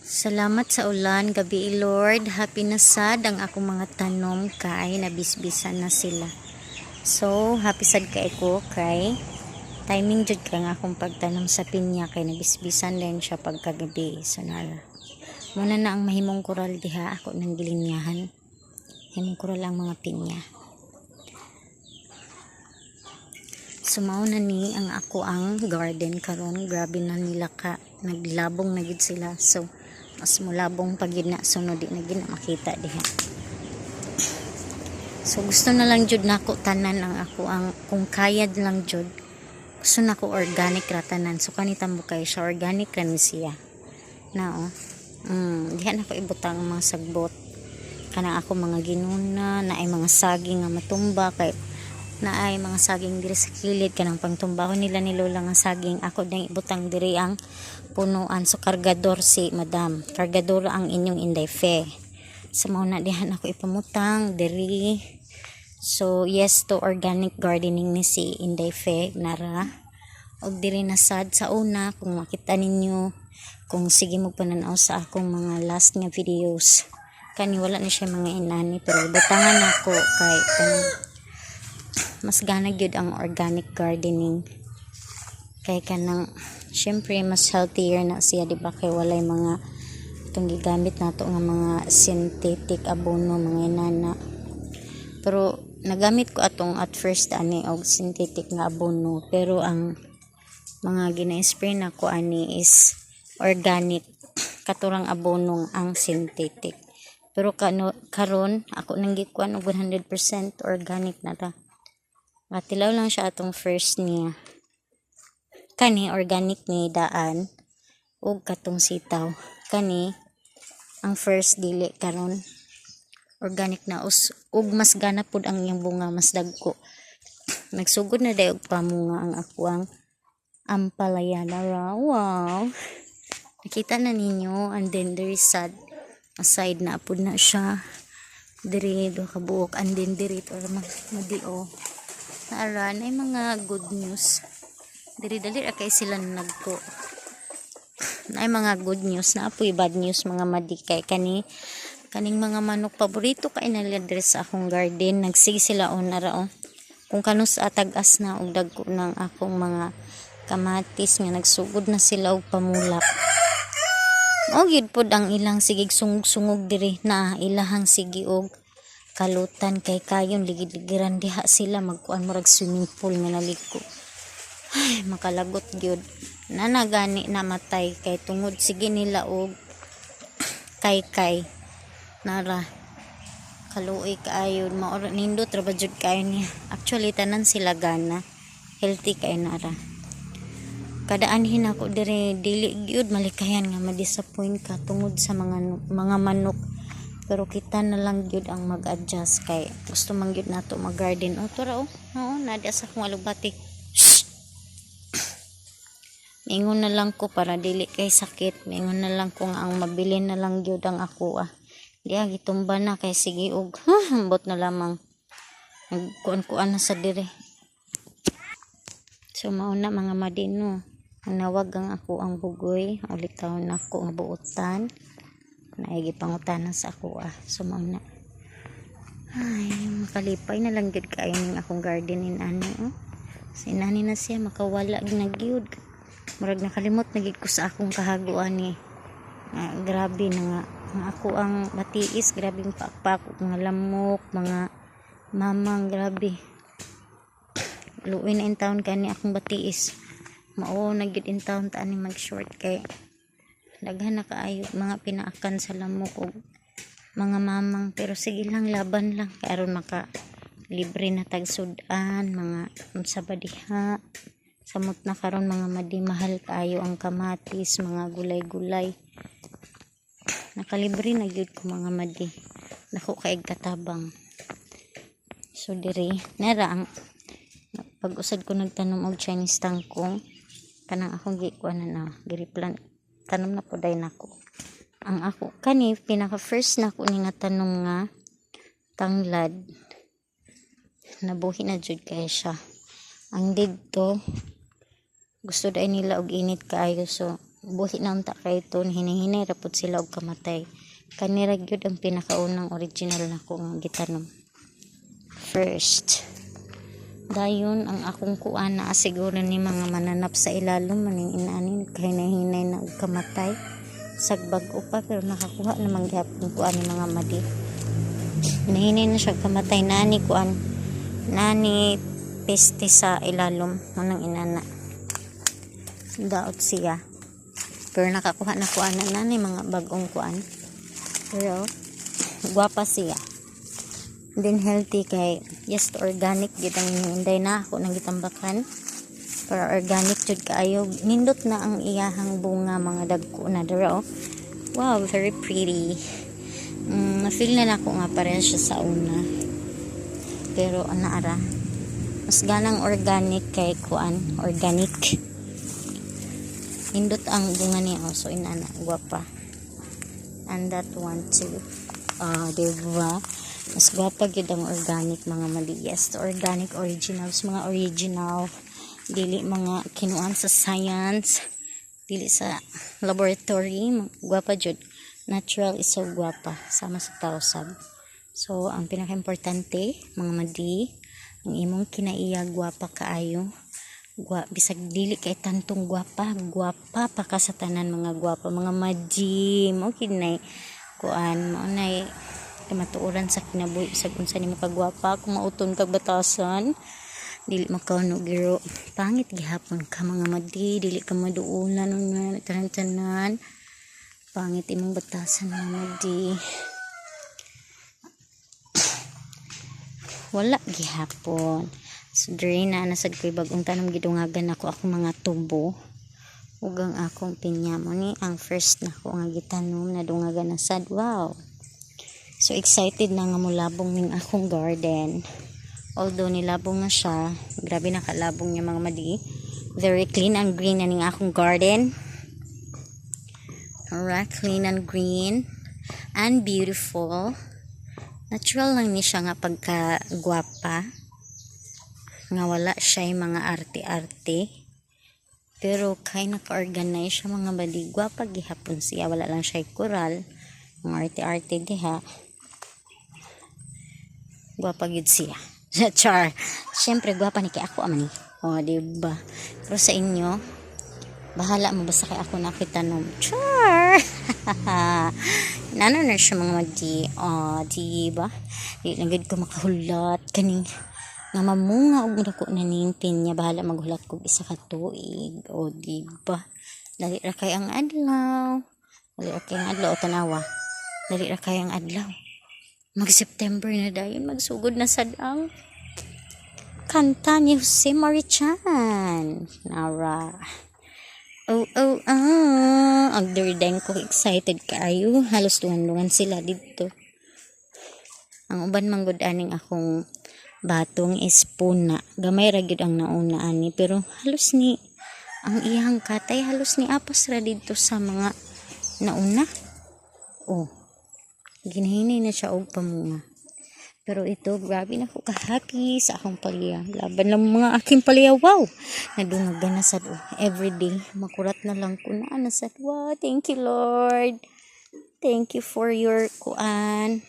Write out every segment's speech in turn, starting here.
Salamat sa ulan, gabi Lord. Happy na sad ang akong mga tanom kay nabisbisan na sila. So, happy sad kay ko kay timing jud ka nga akong pagtanom sa pinya kay nabisbisan din siya pagkagabi. So, muna na ang mahimong koral diha ako nang gilinyahan. Himong koral ang mga pinya. Sumaw na ni ang ako ang garden karon, grabe na nila ka naglabong na gid sila. So mas mulabong pag yun na sunod di na gid makita diha. So gusto na lang jud nako tanan ang ako ang kung kayad lang jud gusto nako organic ra tanan. So kanita mo kay siya organic ra ni siya na diha nako ibutang mga sagbot kanang ako mga ginuna na ay mga saging nga matumba kay na ay mga saging diri sa kilid kanang pangtumbaho nila ni lola nga saging ako dang ibutang diri ang punuan. So kargador si madam, kargador ang inyong Inday Fe. So mao na dihan ako ipamutang diri. So yes to organic gardening ni si Inday Fe nara og diri na sad sa una kung makita ninyo kung sige mo pananaw sa akong mga last nga videos kani wala na siya mga inani pero butangan ako kay mas gana gyud ang organic gardening kay kanang syempre mas healthier na siya di ba kay walay mga itong gigamit nato nga mga synthetic abono mga inana. Pero nagamit ko atong at first ani og synthetic nga abono pero ang mga gina-spray nako ani is organic katurang abono ang synthetic. Pero karon ako nang gikuan og 100% organic na ta. Matilaw lang siya atong first niya. Kani organic ni daan ug katong sitaw. Kani ang first dili karon organic na ug mas gana pud ang iyang bunga mas dagko. Nagsugod na day og pamunga ang akwang ampalaya na raw. Wow. Nakita na ninyo and then there is sad aside na pud na siya. Diri do kabuok and then diri or madio. Aran ay mga good news diri-dali kay sila nagko ay mga good news na apoy bad news mga madi kay kaning mga manok paborito kay nila diri sa akong garden nagsig sila nara kung kanus atag-as na og dagko ng akong mga kamatis nga nagsugod na sila og pamulak o gid pod ang ilang sigig sungog diri na ilahang sige og kalutan kay kayon ligid-ligiran diha sila magkuan murag swimming pool nga naliko. Ay makalagot gyud nanagani namatay kay tungod sige nila og kay nara kaluoy kaayo maor nindot ra ba jud kay niya. Actually tanan sila gana healthy kay nara. Kadaanhin ako diri dili gyud malikayan nga ma-disappoint ka tungod sa mga manok. Pero kita na lang gyud ang mag-adjust kay gusto man gyud nato mag-garden. Tura nada sa akong alugbati. Mingon na lang ko para dili kay sakit. Mingon na lang ko nga ang mabili na lang gyud ang ako Diya gitumba na kay sige og hambot na lamang. Nagkuan-kuan na sa dire. So mao na mga madino. Nawag ang ako ang bugoy. Ulit taon ako ang buutan. Naigi pangutanan sa ako sumao na ay makalipay na lang gyud kay ning akong gardenin ani sinani na siya makawala na gyud murag nakalimot na gyud ko sa akong kahaguan ni grabe na nga ako ang batiis grabe ang pakpak mga lamok mga mamang grabe luoy na in town kani akong batiis mao na gyud in town ta ani mag short kay daghan na kaayo mga pinaakan sa lamok og mga mamang pero sige lang laban lang kay aron maka libre na tagsudan mga unsa ba diha samot na karon mga madi mahal kaayo ang kamatis mga gulay-gulay nakalibre na gyud ko mga madi nako kaig katabang. So diri nara ang pag-usad ko nagtanom og Chinese tangkong kanang akong gikuan na giriplan tanom na po day nako ang ako kani pinaka first nako ni nga tanom nga tanglad nabuhi na jud kay siya ang didto gusto day nila og init kaayo so buhi na unta kay ito, hinihinay rapod sila og kamatay. Kanira gyud ang pinakaunang original nako nga gitanom. First, dayon ang akong kuan na siguro ni mga mananap sa ilalom maning inaani nagkahinay-hinay na og kamatay. Sagbag-o pa pero nakakuha namang gyapon kuan ni mga madi. Hinahinay na siya kamatay nani kuan. Nani peste sa ilalom manang inana. Daot siya. Pero nakakuha na kuan na nani mga bagong kuan. Pero guwapa siya. Then healthy kay just organic gid ang hinday na ako nang gitambakan para organic jud kaayo nindot na ang iyahang bunga mga dagko na dira oh. Wow, very pretty. Na-feel na nako nga pareha siya sa una, pero anaara mas ganang organic kay kuan organic nindot ang bunga niya oh. So inana guwapa and that one too diba mas gwapa gyud ang organic mga mali. Yes, organic originals, mga original, dili mga kinuan sa science, dili sa laboratory. Gwapa jud, natural is so gwapa sama sa tao sab. So ang pinaka-importante mga madi, ang imong kinaiya gwapa kaayo. Bisag dili kay tantong gwapa pa ka sa tanan mga gwapa mga madi mo kinay kuan mo nay kamatuoran sa kinabuhi sa unsa nimo kagwapa kung mauton kag batasan dili makauno giro pangit gihapon ka mga madi dili ka maduunan nun tanan pangit imong batasan mga madi wala gihapon. So diri na nasad ko'y bagong tanom gidungagan ako mga tubo ug ang akong pinya mo ni ang first nako nga gitanom na dungagan na sad. Wow, so excited na nga mulabong ning akong garden. Although nilabong na siya, grabe nakalabong niya mga madi. Very clean and green na ning akong garden. Alright, clean and green and beautiful. Natural lang ni siya nga pagka-gwapa. Nga wala siya yung mga arte-arte. Pero kay naka-organize siya mga madi. Gwapa gihapon siya, wala lang siya coral. Mga arte-arte diha. Gwapa gid siya. Char. Siyempre gwapa ni kay ako amani. Oh, diba? Pero sa inyo, bahala mo basta kay ako nakitanom. Char. Nano na siya mga madi. Oh, diba? Di lang gid ko makahulat kaning nga mamunga og dako na ning pinya bahala maghulat ko isa ka tuig. Oh, diba? Dali ra kay ang adlaw. Dali ra kay ang adlaw tanawa. Dali ra kay ang adlaw. Mag-September na dayon, magsugod na sad ang kanta ni Jose Marichan. Nara. Ang derdeng ko excited kaayo. Halos dungan-dungan sila dito. Ang uban manggod aning akong batong is puna. Gamay ra gyud ang nauna ani pero halos ni ang iyang katay halos ni apos ra dito sa mga nauna. Oh. Ginahinay na siya og pamunga. Pero ito, grabe na ako ka-happy sa akong palya. Laban lang mga aking palya. Wow! Nadungagan na sad. Everyday, makurat na lang ko na sad. Wow! Thank you, Lord. Thank you for your kuan.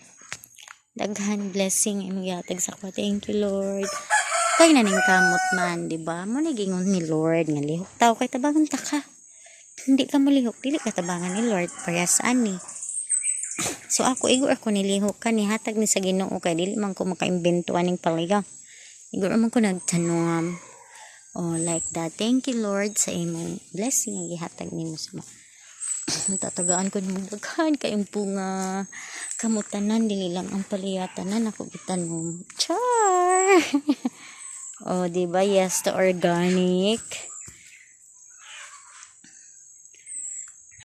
Daghan blessing imong gihatag sa ko. Thank you, Lord. Kay naning kamot man, di ba? Mo nagingon ni Lord nga lihok tao kay tabangan ta ka. Hindi ka malihok, dili ka tabangan ni Lord. Parehasaan ni. So ako igor ako nilihok ka ni hatag ni sa Ginoo kay dili man ko makaimbento aning palaya. Igor man ko nagtanom. Oh, like that. Thank you Lord sa imong blessing nga gihatag nimo sa mga. Tatagaan ko nimo daghan kay bunga. Kamutanan dili lang ang paliyatanan ako gitanom. Char. Oh, di ba? Yes, the organic.